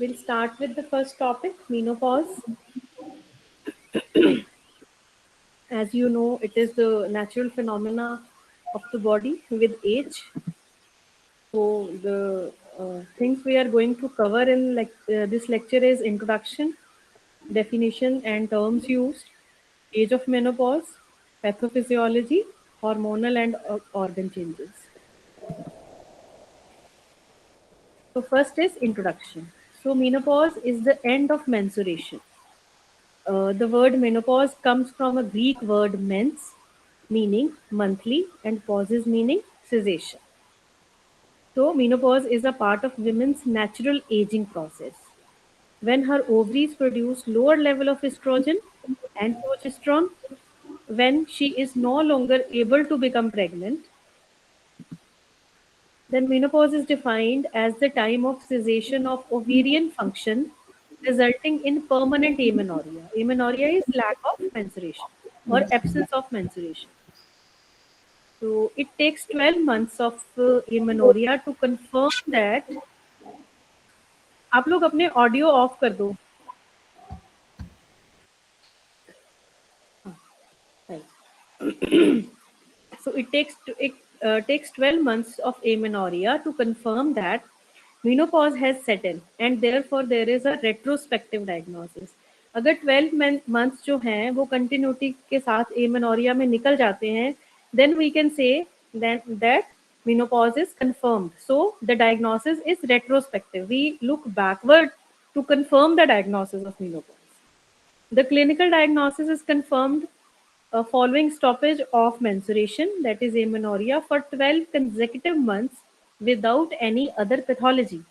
We'll start with the first topic, menopause. As you know, it is the natural phenomena of the body with age. So the things we are going to cover in this lecture is introduction, definition and terms used, age of menopause, pathophysiology, hormonal and organ changes. So first is introduction. So menopause is the end of menstruation. The word menopause comes from a Greek word mens, meaning monthly, and pauses meaning cessation. So, menopause is a part of women's natural aging process. When her ovaries produce lower level of estrogen and progesterone, when she is no longer able to become pregnant, then menopause is defined as the time of cessation of ovarian function resulting in permanent amenorrhea. Amenorrhea is lack of menstruation or absence of menstruation. So it takes 12 months of amenorrhea to confirm that. आप लोग अपने audio of कर दो. Right. So it takes 12 months of amenorrhea to confirm that menopause has set in, and therefore there is a retrospective diagnosis. अगर 12 months जो हैं वो continuity के साथ amenorrhea में निकल जाते हैं, then we can say that menopause is confirmed. So the diagnosis is retrospective. We look backward to confirm the diagnosis of menopause. The clinical diagnosis is confirmed following stoppage of menstruation, that is amenorrhea, for 12 consecutive months without any other pathology.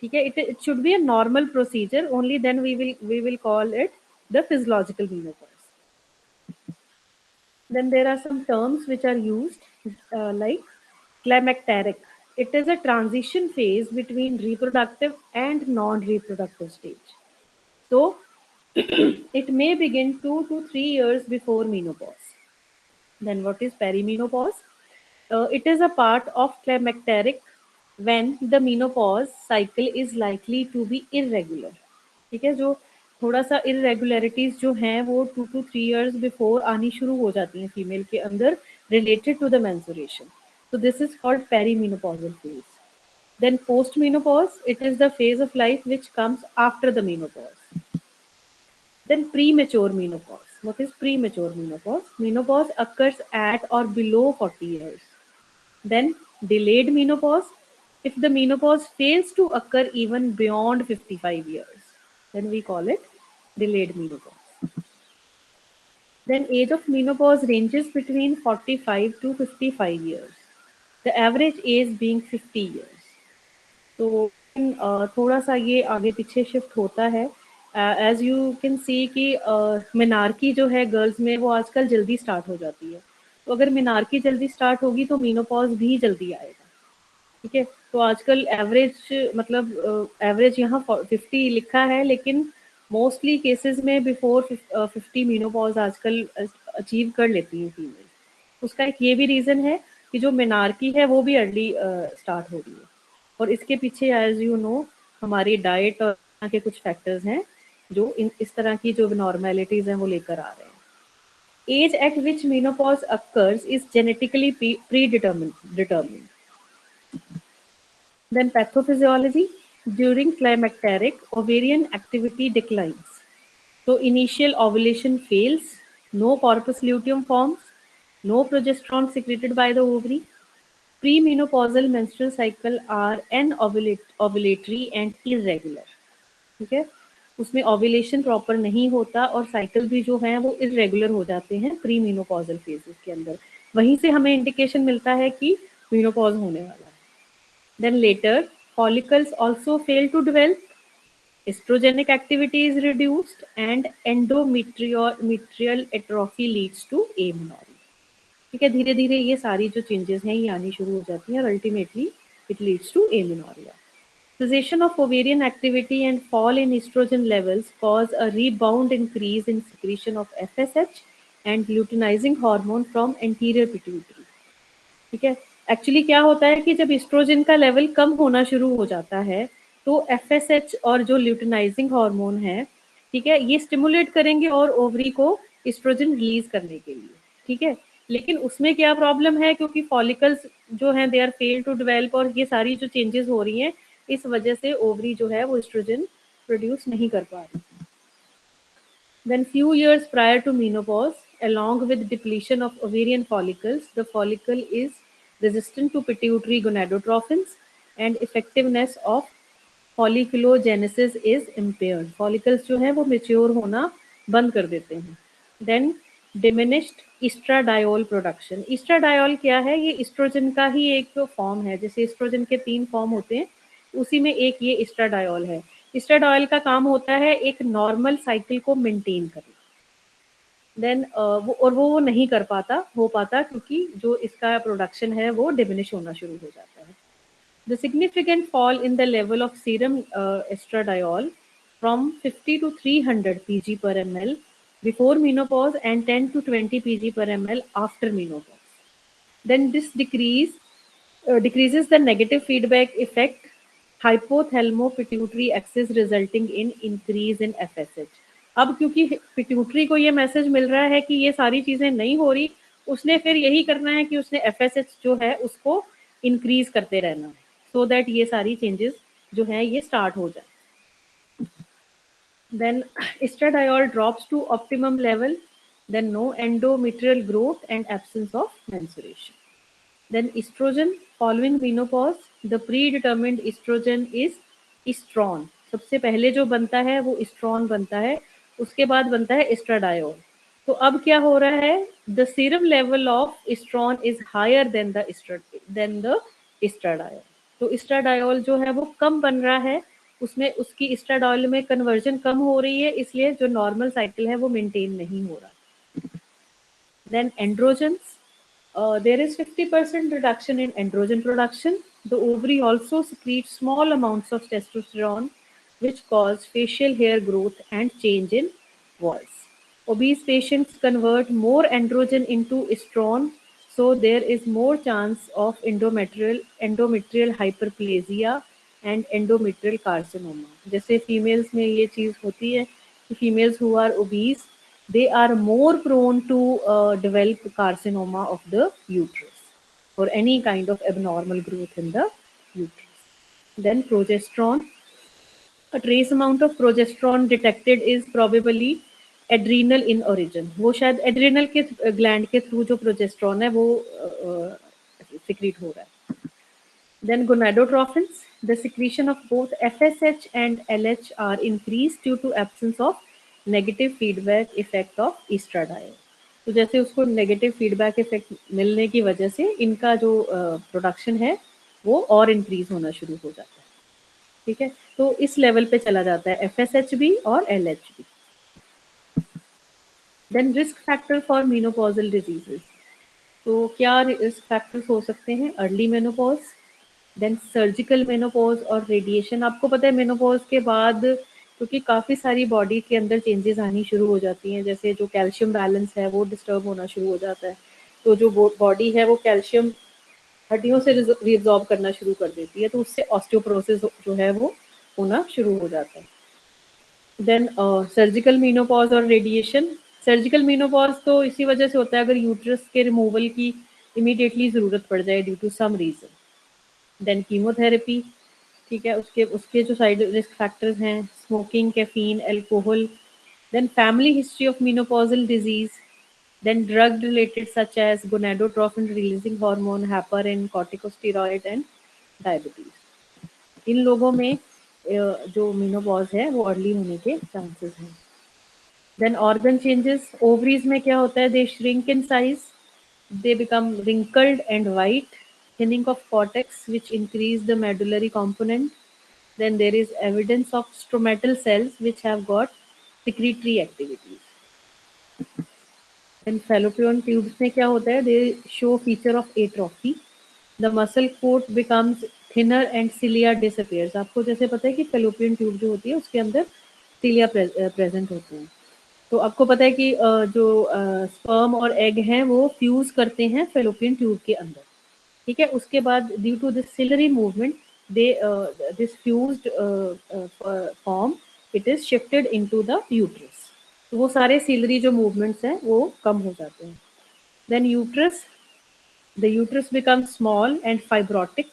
Okay, it should be a normal procedure. Only then we will call it the physiological menopause. Then there are some terms which are used like climacteric. It is a transition phase between reproductive and non-reproductive stage. So it may begin 2 to 3 years before menopause. Then what is perimenopause? It is a part of climacteric when the menopause cycle is likely to be irregular. ठीक है, जो थोड़ा सा irregularities जो हैं वो 2 to 3 years before आनी शुरू हो जाती हैं फीमेल के अंदर related to the menstruation. So this is called perimenopausal phase. Then postmenopause, it is the phase of life which comes after the menopause. Then premature menopause. What is premature menopause? Menopause occurs at or below 40 years. Then delayed menopause. If the menopause fails to occur even beyond 55 years, then we call it delayed menopause. Then age of menopause ranges between 45 to 55 years. The average age being 50 years. तो थोड़ा सा ये आगे पीछे shift होता है. As you can see कि menarche जो है गर्ल्स में वो आजकल जल्दी स्टार्ट हो जाती है. तो अगर मिनार्की जल्दी स्टार्ट होगी तो मीनोपॉज भी जल्दी आएगा. ठीक है, तो आजकल एवरेज मतलब एवरेज यहाँ 50 लिखा है, लेकिन मोस्टली केसेस में बिफोर 50 मीनोपॉज आजकल अचीव कर लेती हैं फीमेल. उसका एक ये भी रीज़न है कि जो मिनार्की है वो भी अर्ली स्टार्ट हो रही है. और इसके पीछे एज यू नो हमारी डाइट और के कुछ फैक्टर्स हैं जो इस तरह की जो नॉर्मेलिटीज हैं वो लेकर आ रहे हैं. Age at which menopause occurs is genetically determined. Then pathophysiology. During climacteric, ovarian activity declines. So initial ovulation fails, no corpus luteum forms, no progesterone secreted by the ovary. Premenopausal menstrual cycle are anovulatory and irregular. ठीक है, उसमें ovulation proper नहीं होता और cycle भी जो है वो इरेगुलर हो जाते हैं प्री मीनोपॉजल फेजेस के अंदर. वहीं से हमें इंडिकेशन मिलता है कि मीनोपॉज होने वाला है. Then later follicles also fail to develop, estrogenic activity is reduced, and endometrial atrophy leads to amenorrhea. ठीक है, धीरे धीरे ये सारी जो चेंजेस हैं ये आनी शुरू हो जाती हैं और ultimately it leads to amenorrhea. Cessation of ovarian activity and fall in estrogen levels cause a rebound increase in secretion of FSH and luteinizing hormone from anterior pituitary. ठीक है, एक्चुअली क्या होता है कि जब एस्ट्रोजन का लेवल कम होना शुरू हो जाता है तो FSH और जो ल्यूटिनाइजिंग हार्मोन है, ठीक है, ये स्टिमुलेट करेंगे और ओवरी को एस्ट्रोजन रिलीज करने के लिए, ठीक है। लेकिन उसमें क्या प्रॉब्लम है, क्योंकि फॉलिकल्स जो हैं they are fail to develop, और ये सारी जो चेंजेस हो रही हैं इस वजह से ओवरी जो है वो एस्ट्रोजन प्रोड्यूस नहीं कर पा रही। Then few years prior to menopause, along with depletion of ovarian follicles, the follicle is resistant to pituitary gonadotrophins and effectiveness of folliculogenesis is impaired. Follicles जो है वो mature होना बंद कर देते हैं. Then diminished estradiol production. Estradiol क्या है? ये estrogen का ही एक फॉर्म है. जैसे estrogen के 3 फॉर्म होते हैं, उसी में एक ये estradiol है. estradiol का काम होता है एक नॉर्मल साइकिल को मेंटेन करना. देन वो नहीं कर हो पाता क्योंकि जो इसका प्रोडक्शन है वो डिमिनिश होना शुरू हो जाता है. The significant fall in the level of serum estradiol from 50 to 300 pg per ml before menopause and 10 to 20 pg per ml after menopause. Then this decreases the negative feedback effect hypothalamo-pituitary axis resulting in increase in FSH. अब क्योंकि pituitary को ये message मिल रहा है कि ये सारी चीजें नहीं हो रही, उसने फिर यही करना है कि उसने FSH जो है उसको इंक्रीज करते रहना है, सो दैट ये सारी चेंजेस जो है ये स्टार्ट हो जाए. Then estradiol drops to optimum level, then no endometrial growth and absence of menstruation. Then estrogen following menopause, the predetermined estrogen is estrone. सबसे पहले जो बनता है वो estrone बनता है, उसके बाद बनता है estradiol. तो अब क्या हो रहा है? The serum level of estrone is higher than the estradiol. तो estradiol जो है वो कम बन रहा है, उसमें उसकी estradiol में कन्वर्जन कम हो रही है, इसलिए जो नॉर्मल साइकिल है वो मेंटेन नहीं हो रहा. Then androgens. There is 50% reduction in androgen production. The ovary also secretes small amounts of testosterone, which cause facial hair growth and change in voice. Obese patients convert more androgen into estrone, so there is more chance of endometrial hyperplasia and endometrial carcinoma. जैसे females में ये चीज होती है कि females who are obese, they are more prone to develop carcinoma of the uterus or any kind of abnormal growth in the uterus. Then progesterone. A trace amount of progesterone detected is probably adrenal in origin. वो शायद adrenal के gland के through जो progesterone है वो secrete हो रहा है. Then gonadotrophins. The secretion of both FSH and LH are increased due to absence of negative feedback effect of estradiol. तो जैसे उसको नेगेटिव फीडबैक इफेक्ट मिलने की वजह से इनका जो प्रोडक्शन है वो और इंक्रीज होना शुरू हो जाता है. ठीक है, तो इस लेवल पे चला जाता है FSH भी और LH भी. Then risk factor for menopausal diseases. तो क्या रिस्क फैक्टर्स हो सकते हैं? Early menopause, then surgical menopause और रेडिएशन. आपको पता है मेनोपॉज के बाद क्योंकि काफ़ी सारी बॉडी के अंदर चेंजेस आनी शुरू हो जाती हैं, जैसे जो कैल्शियम बैलेंस है वो डिस्टर्ब होना शुरू हो जाता है, तो जो बॉडी है वो कैल्शियम हड्डियों से रिजॉर्ब करना शुरू कर देती है, तो उससे ऑस्टियोपोरोसिस जो है वो होना शुरू हो जाता है. देन सर्जिकल मेनोपॉज और रेडिएशन. सर्जिकल मेनोपॉज तो इसी वजह से होता है अगर यूट्रस के रिमूवल की इमीडिएटली ज़रूरत पड़ जाए due to some reason. Then chemotherapy. ठीक है, उसके जो साइड रिस्क फैक्टर्स हैं, smoking, caffeine, alcohol. Then family history of menopausal disease. Then drug related such as gonadotrophin releasing hormone, heparin, corticosteroid and diabetes. इन लोगों में जो मेनोपॉज है वो अर्ली होने के चांसेस हैं. Then organ changes. ओवरीज में क्या होता है? They shrink in size, they become wrinkled and white, thinning of cortex which increase the medullary component. Then there is evidence of stromatal cells which have got secretory activities. Then fallopian tubes में क्या होता है? They show feature of atrophy. The muscle coat becomes thinner and cilia disappears. आपको जैसे पता है कि fallopian tube जो होती है उसके अंदर cilia present होते हैं. तो आपको पता है कि जो स्पर्म और एग हैं वो फ्यूज करते हैं फेलोपियन ट्यूब के अंदर. ठीक है, उसके बाद due to this ciliary movement they this fused form, it is shifted into the uterus. तो वो सारे ciliary जो movements हैं वो कम हो जाते हैं. Then the uterus becomes small and fibrotic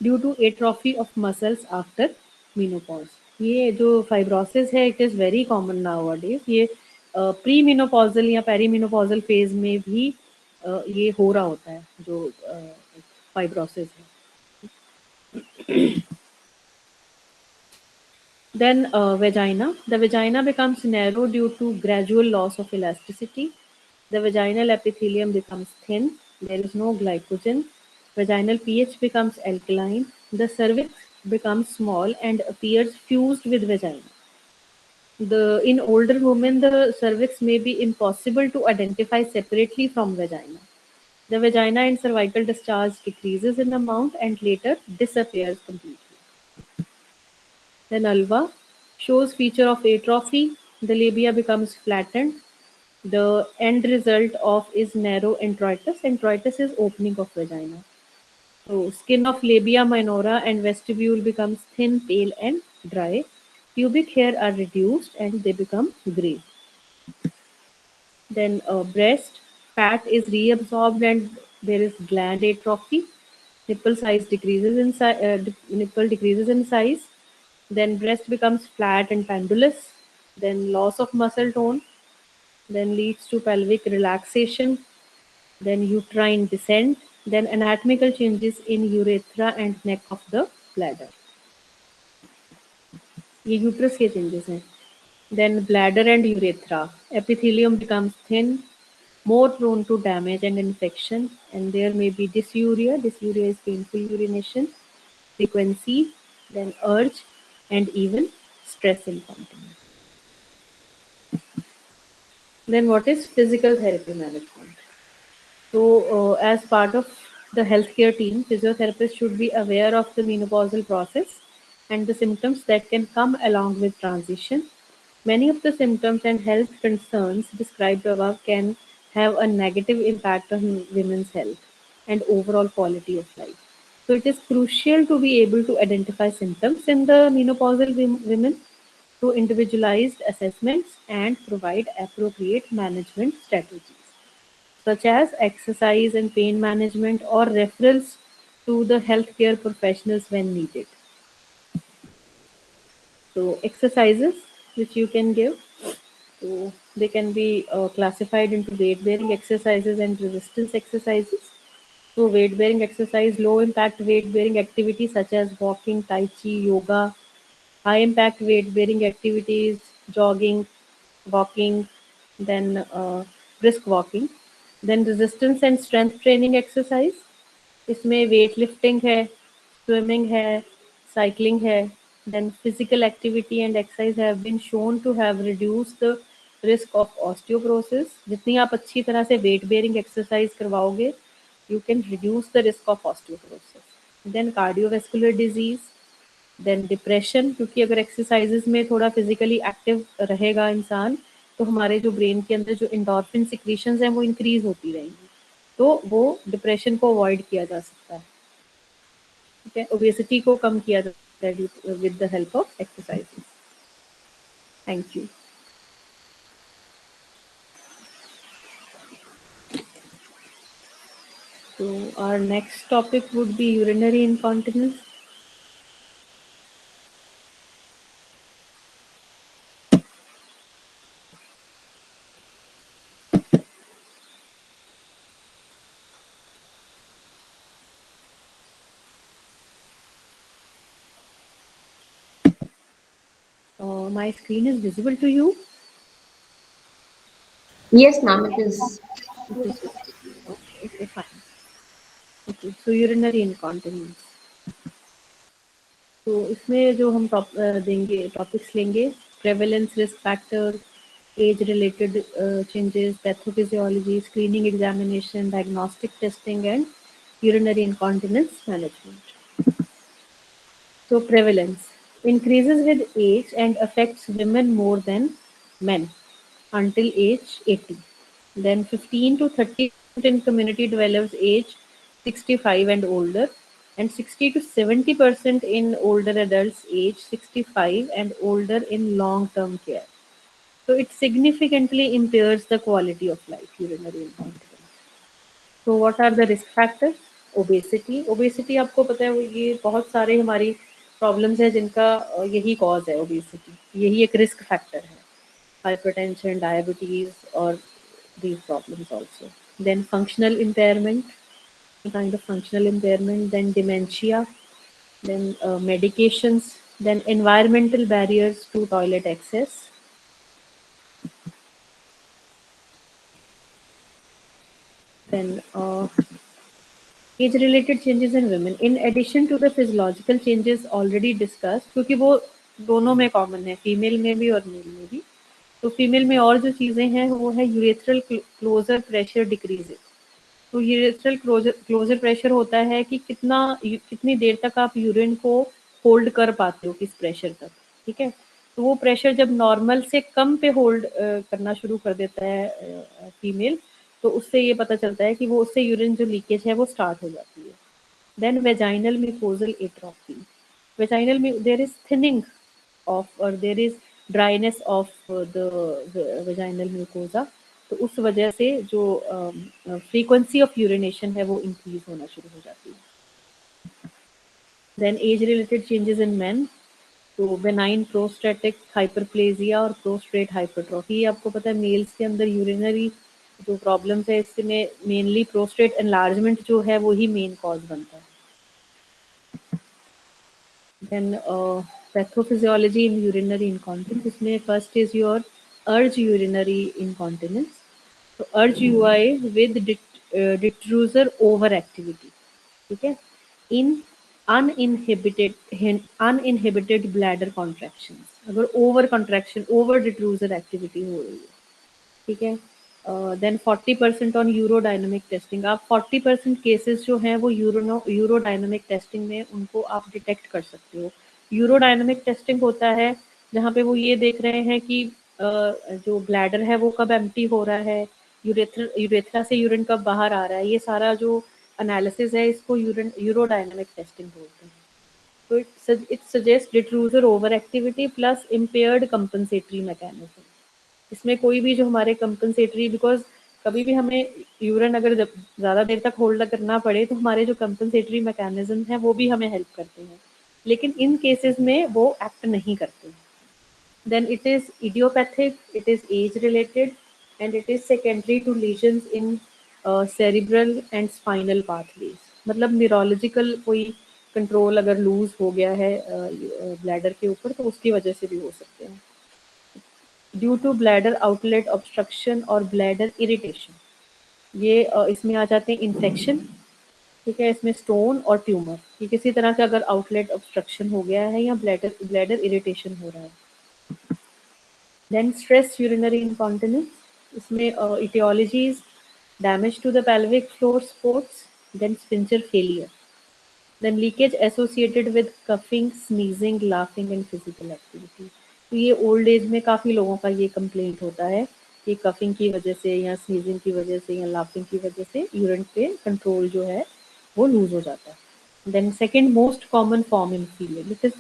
due to atrophy of muscles after menopause. ये जो fibrosis है, it is very common nowadays. ये प्री मेनोपॉजल या पेरीमेनोपॉजल फेज में भी ये हो रहा होता है, जो फाइब्रोसिस है. Then vagina. The vagina becomes narrow due to gradual loss of elasticity. The vaginal epithelium becomes thin. There is no glycogen. Vaginal pH becomes alkaline. The cervix becomes small and appears fused with vagina. In older women, the cervix may be impossible to identify separately from vagina. The vagina and cervical discharge decreases in amount and later disappears completely. The vulva shows feature of atrophy. The labia becomes flattened. The end result of is narrow introitus. Introitus is opening of vagina. So skin of labia minora and vestibule becomes thin, pale, and dry. Pubic hair are reduced and they become grey. Then breast fat is reabsorbed and there is gland atrophy. Nipple size decreases in nipple decreases in size. Then breast becomes flat and pendulous. Then loss of muscle tone. Then leads to pelvic relaxation. Then uterine descent. Then anatomical changes in urethra and neck of the bladder. ये uterus के changes हैं. Then bladder and urethra. Epithelium becomes thin, more prone to damage and infection, and there may be dysuria. Dysuria is painful urination, frequency, then urge, and even stress incontinence. Then what is physical therapy management? So, as part of the healthcare team, physiotherapists should be aware of the menopausal process and the symptoms that can come along with transition. Many of the symptoms and health concerns described above can have a negative impact on women's health and overall quality of life. So, it is crucial to be able to identify symptoms in the menopausal women through individualized assessments and provide appropriate management strategies such as exercise and pain management or referrals to the healthcare professionals when needed. So, exercises which you can give. So, they can be classified into weight bearing exercises and resistance exercises. So, weight bearing exercise, low impact weight bearing activities such as walking, tai chi, yoga. High impact weight bearing activities, jogging, walking, then brisk walking. Then resistance and strength training exercise. इसमें weight lifting है, swimming है, cycling है. Then physical activity and exercise have been shown to have reduced the risk of osteoporosis. जितनी आप अच्छी तरह से weight bearing exercise करवाओगे, you can reduce the risk of osteoporosis. Then cardiovascular disease, then depression, क्योंकि अगर exercises में थोड़ा फिजिकली एक्टिव रहेगा इंसान, तो हमारे जो ब्रेन के अंदर जो इंडोर्फिन सिक्रीशंस हैं वो इंक्रीज होती रहेंगी, तो वो डिप्रेशन को अवॉइड किया जा सकता है. ठीक है, ओबेसिटी को कम किया जा सकता है with the help of exercises. Thank you. So our next topic would be urinary incontinence. My screen is visible to you? Yes, ma'am, it is. Okay, okay, fine. Okay, so urinary incontinence. तो इसमें जो हम देंगे topics लेंगे, prevalence, risk factor, as related changes, pathophysiology, screening examination, diagnostic testing and urinary incontinence management. So prevalence increases with age and affects women more than men until age 80. Then 15 to 30% in community develops age 65 and older. and 60 to 70% in older adults age 65 and older in long term care. So it significantly impairs the quality of life, urinary incontinence. So what are the risk factors? Obesity. Obesity आपको पता है ये बहुत सारे हमारी problems है जिनका यही कॉज है ओबेसिटी, यही एक रिस्क फैक्टर है. Hypertension, diabetes, or these problems also. Then functional impairment, kind of functional impairment, then dementia, then medications, then environmental barriers to toilet access, then age related changes in women. In addition to the physiological changes already discussed, क्योंकि वो दोनों में common है, female में भी और mail में भी. तो फीमेल में और जो चीजें हैं वो है यूरेथ्रल क्लोजर प्रेशर डिक्रीजेस. तो यूरेथ्रल क्लोजर प्रेशर होता है कि कितनी देर तक आप यूरिन को होल्ड कर पाते हो, किस प्रेशर तक. ठीक है. तो वो प्रेशर जब नॉर्मल से कम पे होल्ड करना शुरू कर देता है फीमेल, तो उससे ये पता चलता है कि वो उससे यूरिन जो लीकेज है वो स्टार्ट हो जाती है. Then vaginal mucosal atrophy. Vaginal में देयर इज थिनिंग ऑफ और there is dryness of the vaginal mucosa. तो उस वजह से जो फ्रीक्वेंसी ऑफ यूरिनेशन है वो इंक्रीज होना शुरू हो जाती है. Then age related changes in men. तो बेनाइन प्रोस्टेटिक हाइपरप्लेजिया और प्रोस्ट्रेट हाइपरट्रॉफी, आपको पता है मेल्स के अंदर यूरिनरी जो प्रॉब्लम्स है इसमें मेनली प्रोस्टेट एनलार्जमेंट जो है वो ही मेन कॉज बनता है. Then pathophysiology in urinary incontinence. इसमें first is your urge urinary incontinence. तो urge UI with detrusor over activity. ठीक है. In uninhibited bladder contraction. अगर over contraction, over detrusor activity हो रही है. ठीक है. Then 40% on urodynamic testing. आप 40% केसेस जो हैं वो यूरोडायनामिक टेस्टिंग में उनको आप डिटेक्ट कर सकते हो. यूरोडायनामिक टेस्टिंग होता है जहाँ पे वो ये देख रहे हैं कि जो ब्लैडर है वो कब एम्प्टी हो रहा है, यूरेथ्रा से यूरिन कब बाहर आ रहा है. ये सारा जो एनालिसिस है इसको यूरोडायनामिक टेस्टिंग बोलते हैं. तो it suggest detrusor over activity plus impaired compensatory mechanism. इसमें कोई भी जो हमारे कंपनसेटरी, बिकॉज कभी भी हमें यूरिन अगर ज़्यादा देर तक होल्ड करना पड़े तो हमारे जो कंपनसेटरी मैकेनिज्म है वो भी हमें हेल्प करते हैं, लेकिन इन केसेस में वो एक्ट नहीं करते. Then it is idiopathic, it is age related and it is secondary to lesions in cerebral and spinal pathways. मतलब न्यूरोलॉजिकल कोई कंट्रोल अगर लूज हो गया है ब्लैडर के ऊपर तो उसकी वजह से भी हो सकते हैं. Due to bladder outlet obstruction और ब्लैडर इरिटेशन. ये इसमें आ जाते हैं इन्फेक्शन. ठीक है. इसमें स्टोन और ट्यूमर, ये किसी तरह का अगर आउटलेट ऑब्स्ट्रक्शन हो गया है या ब्लैडर इरिटेशन हो रहा है. Then stress urinary incontinence. इसमें etiologies damage to the pelvic floor supports, then sphincter failure, then leakage associated with coughing, sneezing, laughing and physical activity. तो ये ओल्ड एज में काफ़ी लोगों का ये कंप्लेंट होता है कि कफिंग की वजह से या स्नीजिंग की वजह से या लाफिंग की वजह से यूरिन पे कंट्रोल जो है वो लूज हो जाता है. Then second most common form in female, it is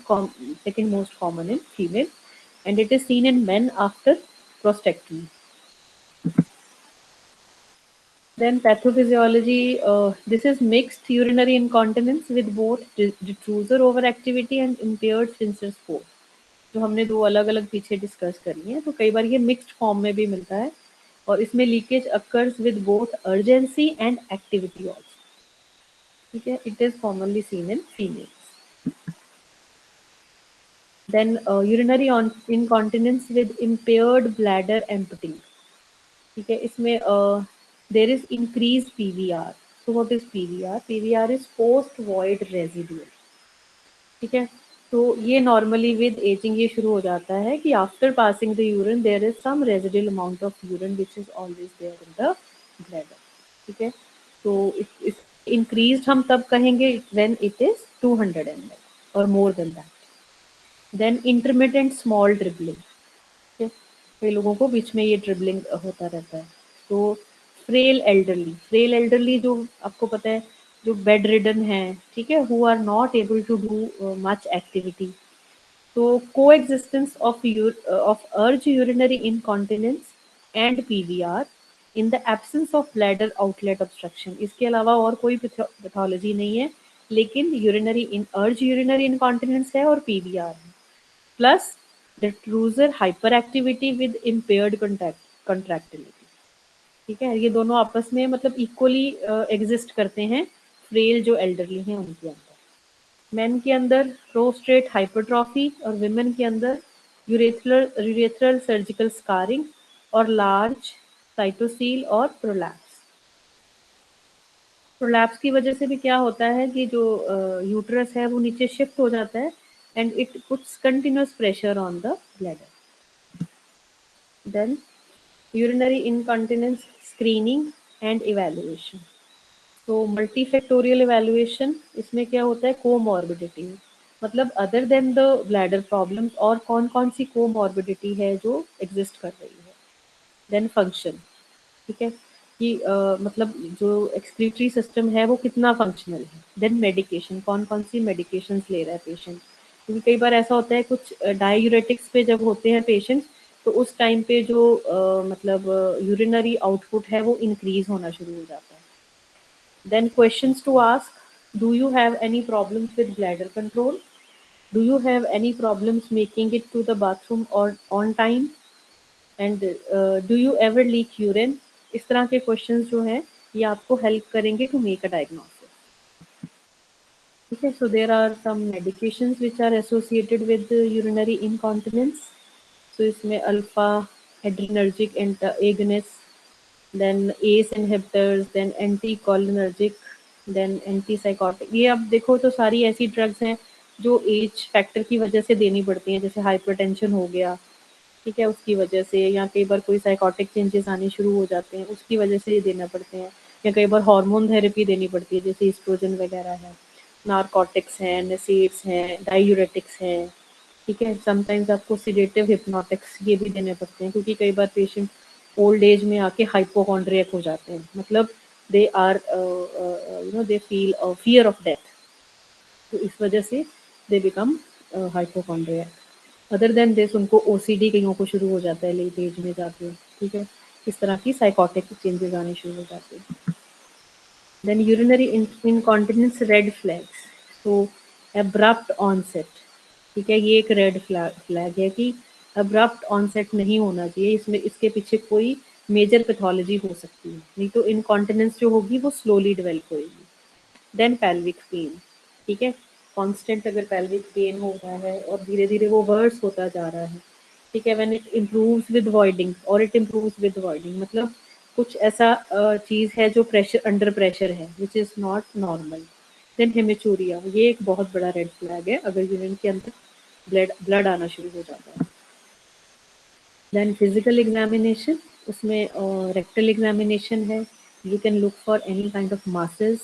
second most common in female and it is seen in men after prostatectomy. Then pathophysiology, this is mixed urinary incontinence with both detrusor overactivity and impaired sphincter force. जो हमने दो अलग अलग पीछे discuss करी है, तो कई बार ये मिक्स्ड फॉर्म में भी मिलता है और इसमें leakage occurs with both urgency and activity also. ठीक है. It is commonly seen in females. Then urinary incontinence with impaired bladder emptying. ठीक है. इसमें there is increased PVR. So what is PVR? PVR is post void residual. ठीक है. तो ये normally with ageing ये शुरू हो जाता है कि after passing the urine there is some residual amount of urine which is always there in the bladder. ठीक है. तो इट इंक्रीज्ड हम तब कहेंगे व्हेन इट इज 200 ml और more than that. Then intermittent small dribbling. कई लोगों को बीच में ये ड्रिबलिंग होता रहता है. तो फ्रेल एल्डरली जो आपको पता है जो बेड रिडन है, ठीक है, who are not able to do much activity. तो coexistence of urge urinary incontinence and PVR in the absence of bladder outlet obstruction. इसके अलावा और कोई पैथोलॉजी नहीं है, लेकिन urge urinary incontinence है और PVR है. Plus detrusor hyperactivity with impaired contractility. ठीक है, ये दोनों आपस में मतलब इक्वली एग्जिस्ट करते हैं फ्रेल जो एल्डरली हैं उनके अंदर. मेन के अंदर प्रोस्टेट हाइपरट्रॉफी और विमेन के अंदर यूरेथ्रल सर्जिकल स्कारिंग और लार्ज साइटोसील और प्रोलैप्स. प्रोलैप्स की वजह से भी क्या होता है कि जो यूट्रस है वो नीचे शिफ्ट हो जाता है and it puts continuous pressure on the bladder. Then urinary incontinence screening and evaluation. तो मल्टीफैक्टोरियल इवैल्यूएशन, इसमें क्या होता है, कोमॉर्बिडिटी, मतलब other than the bladder problems और कौन कौन सी कोमॉर्बिडिटी है जो एग्जिस्ट कर रही है. देन फंक्शन, ठीक है, कि मतलब जो एक्सक्रीटरी सिस्टम है वो कितना फंक्शनल है. देन मेडिकेशन, कौन कौन सी मेडिकेशंस ले रहा है पेशेंट, क्योंकि कई बार ऐसा होता है कुछ डायूरेटिक्स पे जब होते हैं पेशेंट तो उस टाइम पे जो मतलब यूरिनरी आउटपुट है वो इंक्रीज होना शुरू हो जाता है. Then questions to ask: do you have any problems with bladder control? Do you have any problems making it to the bathroom or on time? And do you ever leak urine? इस तरह के questions जो हैं ये आपको help करेंगे to make a diagnosis. ठीक है, so there are some medications which are associated with urinary incontinence. So इसमें alpha adrenergic agonist, then ACE inhibitors, then anticholinergic, then antipsychotic. ये अब देखो तो सारी ऐसी ड्रग्स हैं जो एज फैक्टर की वजह से देनी पड़ती हैं, जैसे हाइपरटेंशन हो गया, ठीक है, उसकी वजह से, या कई बार कोई साइकोटिक चेंजेस आने शुरू हो जाते हैं उसकी वजह से ये देना पड़ते हैं, या कई बार हार्मोन थेरेपी देनी पड़ती है जैसे एस्ट्रोजन वगैरह है, नारकोटिक्स हैं, नसेट्स हैं, डायूरेटिक्स हैं, ठीक है. समटाइम्स आपको सिडेटिव हिप्नोटिक्स ये भी देने पड़ते हैं क्योंकि कई बार पेशेंट ओल्ड एज में आके हाइपोकॉन्ड्रियक हो जाते हैं, मतलब they are they feel fear of death, तो इस वजह से they become hypochondriac. Other than this उनको ओसीडी कईयों को शुरू हो जाता है लेट एज में जाके, ठीक है, इस तरह की साइकोटिक चेंजेस आने शुरू हो जाते हैं. Then urinary incontinence red flags. तो एब्रप्ट ऑनसेट, ठीक है, ये एक रेड फ्लैग है कि अब्रप्ट ऑनसेट नहीं होना चाहिए, इसमें इसके पीछे कोई मेजर पैथोलॉजी हो सकती है, नहीं तो इनकॉन्टिनेंस जो होगी वो स्लोली डेवलप होगी. देन पेल्विक पेन, ठीक है, कांस्टेंट अगर पेल्विक पेन हो रहा है और धीरे धीरे वो वर्स होता जा रहा है, ठीक है, when it improves with voiding और इट इम्प्रूव्स विद वॉइडिंग, मतलब कुछ ऐसा चीज़ है जो प्रेशर अंडर प्रेशर है which is not normal. Then haematuria, ये एक बहुत बड़ा रेड फ्लैग है अगर यूरिन के अंदर ब्लड आना शुरू हो जाता है. देन फिजिकल एग्जामिनेशन, उसमें रेक्टल एग्जामिनेशन है, you can look for any kind of masses,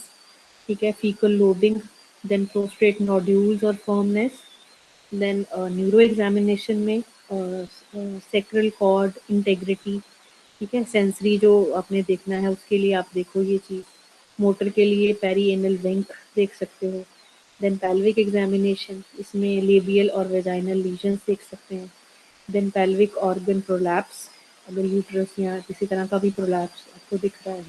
ठीक है, faecal loading, then prostate nodules और फर्मनेस. देन न्यूरो एग्जामिनेशन में सेक्रल कॉर्ड इंटेग्रिटी, ठीक है, सेंसरी जो आपने देखना है उसके लिए आप देखो ये चीज़, मोटर के लिए पेरीएनल विंक देख सकते हो. देन पेल्विक एग्जामिनेशन, इसमें लेबियल और वेजाइनल लीजन्स देख सकते हैं. देन पेल्विक ऑर्गन प्रोलैप्स, अगर यूट्रस या किसी तरह का भी प्रोलैप्स आपको दिख रहा है,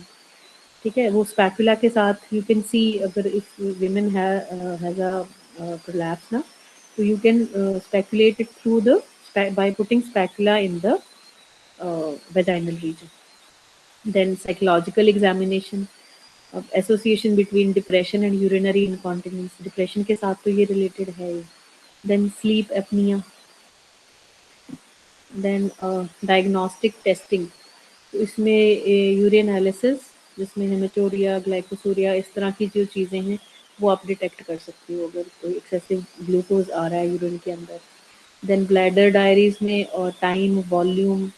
ठीक है, वो स्पैकुला के साथ यू कैन सी, अगर if women has a prolapse ना, तो you can speculate it through the by putting spatula in the vaginal region. Then psychological examination, association between depression and urinary incontinence, depression के साथ तो ये related है. Then sleep apnea, then diagnostic testing, तो इसमें यूरिनालिसिस, जिसमें हेमेटोरिया, ग्लाइकोसूरिया, इस तरह की जो चीज़ें हैं वो आप डिटेक्ट कर सकती हो अगर कोई एक्सेसिव ग्लूकोज आ रहा है यूरिन के अंदर. देन ब्लैडर डायरीज में और time, volume,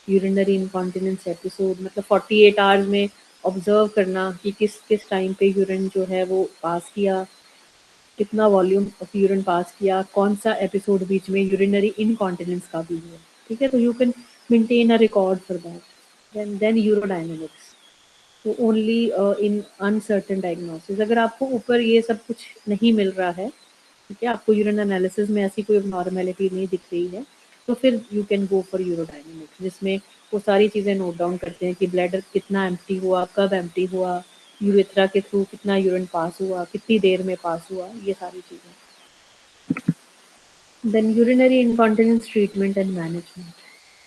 urinary incontinence episode, मतलब 48 आवर्स में ऑब्जर्व करना कि किस किस टाइम पे यूरिन जो है वो पास किया, कितना वॉल्यूम ऑफ यूरिन पास किया, कौन सा एपिसोड बीच में यूरिनरी इनकॉन्टिनेंस का भी हुआ, ठीक है, तो you can maintain a record for that. Then urodynamics, only in uncertain diagnosis. अगर आपको ऊपर ये सब कुछ नहीं मिल रहा है, ठीक है, आपको यूरिन एनालिसिस में ऐसी कोई नॉर्मेलिटी नहीं दिख रही है, तो फिर यू कैन गो फॉर यूरोडायनेमिक्स, जिसमें वो सारी चीज़ें नोट डाउन करते हैं कि ब्लैडर कितना एम्प्टी हुआ, कब एम्प्टी हुआ, यूरेथ्रा के थ्रू कितना यूरिन पास हुआ, कितनी देर में पास हुआ, ये सारी चीज़ें। Then urinary incontinence treatment and management,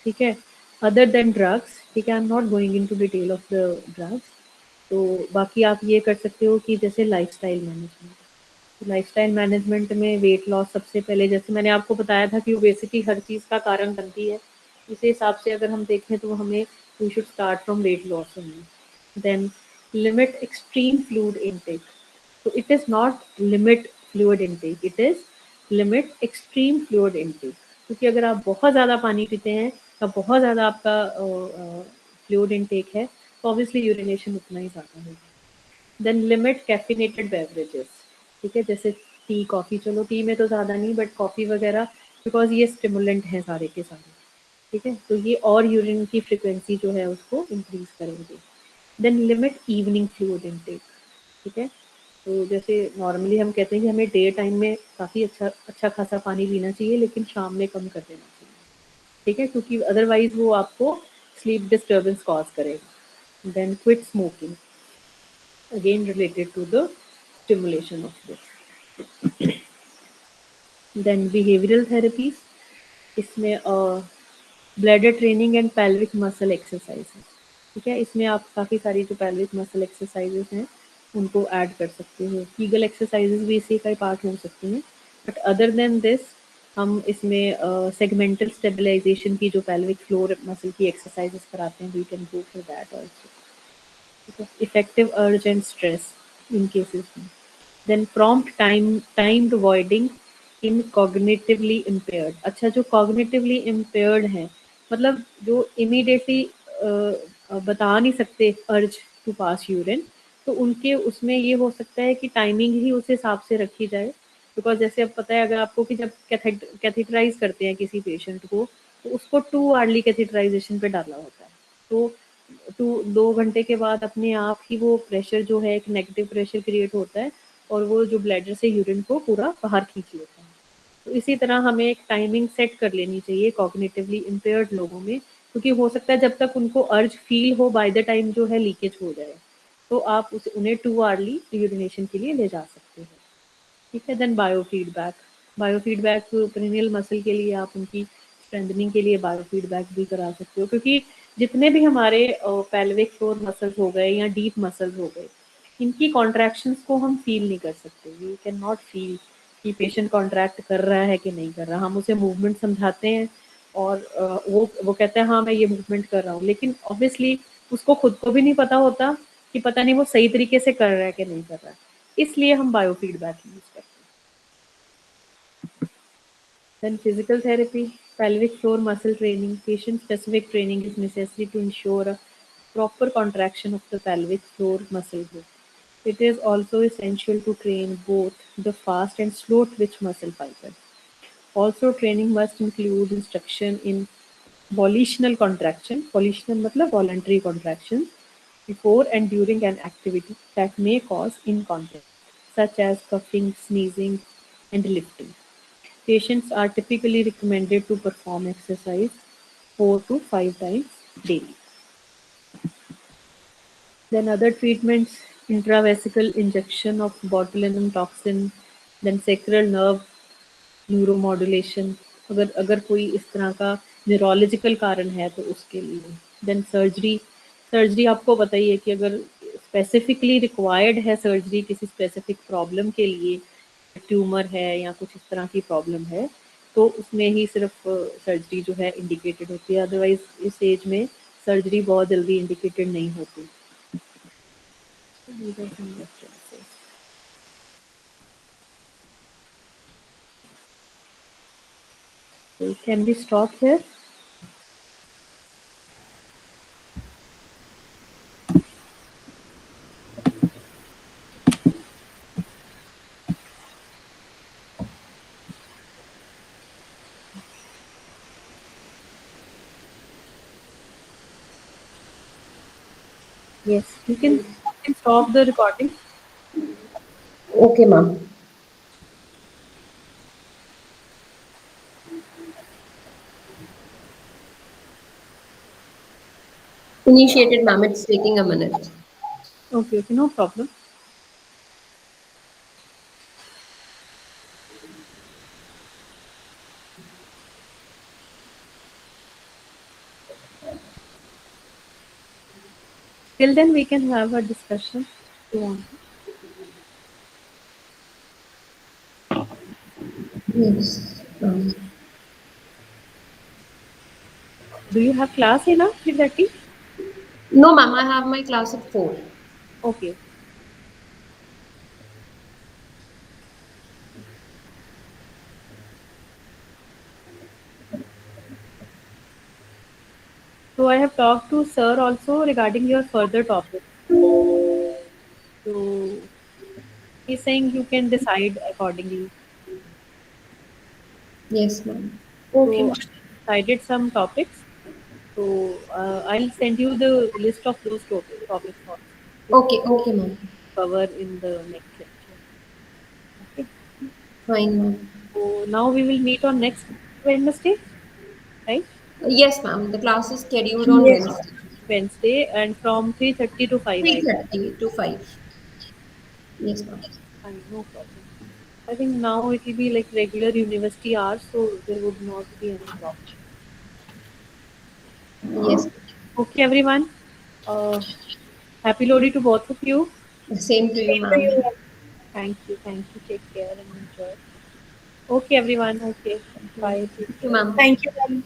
ठीक है, अदर देन ड्रग्स, ठीक है, I am not going into detail of the drugs. तो बाकी आप ये कर सकते हो कि जैसे लाइफस्टाइल मैनेजमेंट, लाइफस्टाइल मैनेजमेंट में वेट लॉस सबसे पहले, जैसे मैंने आपको बताया था कि ओबेसिटी हर चीज़ का कारण बनती है, इसी हिसाब से अगर हम देखें तो हमें we should start from weight loss only. Then limit extreme fluid intake, तो it is not limit fluid intake, it is limit extreme fluid intake, क्योंकि अगर आप बहुत ज़्यादा पानी पीते हैं या बहुत ज़्यादा आपका फ्लूइड इनटेक है, तो ऑब्वियसली यूरिनेशन उतना ही ज़्यादा होगा। देन लिमिट कैफिनेटेड बेवरेजेस, ठीक है, जैसे टी कॉफ़ी, चलो टी में तो ज़्यादा नहीं, बट कॉफ़ी वगैरह, बिकॉज ये स्टिमुलेंट हैं सारे के सारे, ठीक है, तो ये और यूरिन की फ्रिक्वेंसी जो है उसको इंक्रीज करेंगे। Then limit evening fluid intake, ठीक है, तो जैसे नॉर्मली हम कहते हैं कि हमें डे टाइम में काफ़ी अच्छा अच्छा खासा पानी पीना चाहिए, लेकिन शाम में कम कर देना चाहिए, ठीक है, क्योंकि अदरवाइज वो आपको स्लीप डिस्टर्बेंस कॉज करेगा। Then quit smoking, again related to the stimulation of this. Then behavioral therapies, इसमें bladder training and pelvic muscle exercises, ठीक है, इसमें आप काफ़ी सारी जो पेल्विक मसल एक्सरसाइजेस हैं उनको ऐड कर सकते हो। कीगल एक्सरसाइजेस भी इसी का पार्ट हो सकती हैं, बट अदर देन दिस हम इसमें सेगमेंटल स्टेबलाइजेशन की जो पेल्विक फ्लोर मसल की एक्सरसाइजेस कराते हैं, we can go for that also. Effective urge and stress इन केसेस में। Then prompt timed avoiding in cognitively impaired, अच्छा जो कॉग्निटिवली इम्पेयर्ड हैं, मतलब जो इमीडिएटली बता नहीं सकते अर्ज टू पास यूरिन, तो उनके उसमें ये हो सकता है कि टाइमिंग ही उस हिसाब से रखी जाए, बिकॉज जैसे अब पता है अगर आपको कि जब कैथेटराइज करते हैं किसी पेशेंट को, तो उसको 2 आवर्ली कैथेटराइजेशन पे डाला होता है, तो 2 घंटे के बाद अपने आप ही वो प्रेशर जो है, एक नेगेटिव प्रेशर क्रिएट होता है, और वो जो ब्लैडर से यूरिन को पूरा बाहर खींच लेता है। तो इसी तरह हमें एक टाइमिंग सेट कर लेनी चाहिए कॉग्निटिवली इम्पेयर्ड लोगों में, क्योंकि हो सकता है जब तक उनको अर्ज फील हो, बाय द टाइम जो है लीकेज हो जाए, तो आप उन्हें 2 आवर्ली यूरिनेशन के लिए ले जा सकते हैं, ठीक है। Then biofeedback, biofeedback perineal muscle के लिए आप उनकी स्ट्रेंथनिंग के लिए बायोफीडबैक भी करा सकते हो, क्योंकि जितने भी हमारे पेल्विक फ्लोर मसल्स हो गए या डीप मसल्स हो गए, इनकी कॉन्ट्रैक्शंस को हम फील नहीं कर सकते, वी कैन नॉट फील कि पेशेंट कॉन्ट्रैक्ट कर रहा है कि नहीं कर रहा। हम उसे मूवमेंट समझाते हैं और वो कहता है हाँ मैं ये मूवमेंट कर रहा हूँ, लेकिन ऑब्वियसली उसको खुद को भी नहीं पता होता कि पता नहीं वो सही तरीके से कर रहा है कि नहीं कर रहा है, इसलिए हम बायोफीडबैक यूज करते हैं। Then physical therapy, pelvic floor muscle training, patient-specific training is necessary to ensure a proper contraction of the pelvic floor muscle group. It is also essential to train both the fast and slow twitch muscle fibers. Also, training must include instruction in volitional contraction. Volitional मतलब voluntary contraction before and during an activity that may cause incontinence, such as coughing, sneezing, and lifting. Patients are typically recommended to perform exercise 4 to 5 times daily. Then other treatments, intravesical injection of botulinum toxin, then sacral nerve neuromodulation, अगर अगर कोई इस तरह का neurological कारण है तो उसके लिए। देन सर्जरी, सर्जरी आपको बताइए कि अगर स्पेसिफिकली रिक्वायर्ड है सर्जरी किसी स्पेसिफिक प्रॉब्लम के लिए, ट्यूमर है या कुछ इस तरह की प्रॉब्लम है, तो उसमें ही सिर्फ सर्जरी जो है इंडिकेटेड होती है, अदरवाइज इस एज में सर्जरी बहुत जल्दी इंडिकेटेड नहीं होती। Can be stop here? Yes, you can stop the recording. Okay, ma'am. Initiated, ma'am. It's taking a minute. Okay, okay, no problem. Till then, we can have a discussion if you want. Yes. Do you have class in 3:30? No, ma'am. I have my class at 4. Okay. So I have talked to sir also regarding your further topic. So he's saying you can decide accordingly. Yes, ma'am. So Okay. I decided some topics. So I'll send you the list of those topics also to Okay. Okay, ma'am. cover in the next lecture. Okay. Fine, ma'am. So now we will meet on next Wednesday, right? Yes, ma'am. The class is scheduled on Yes. Wednesday, Wednesday and from 3:30 to 5, I think. 3:30 to 5. Yes, ma'am. Fine, no problem. I think now it will be like regular university hours, so there would not be any problem. Yes. Okay, everyone. Uh, Happy Lodi to both of you. Same to you, Same to ma'am. you. Thank you. Thank you. Take care and enjoy. Okay, everyone. Okay. Bye. Take Thank you, care. ma'am. Thank you, ma'am.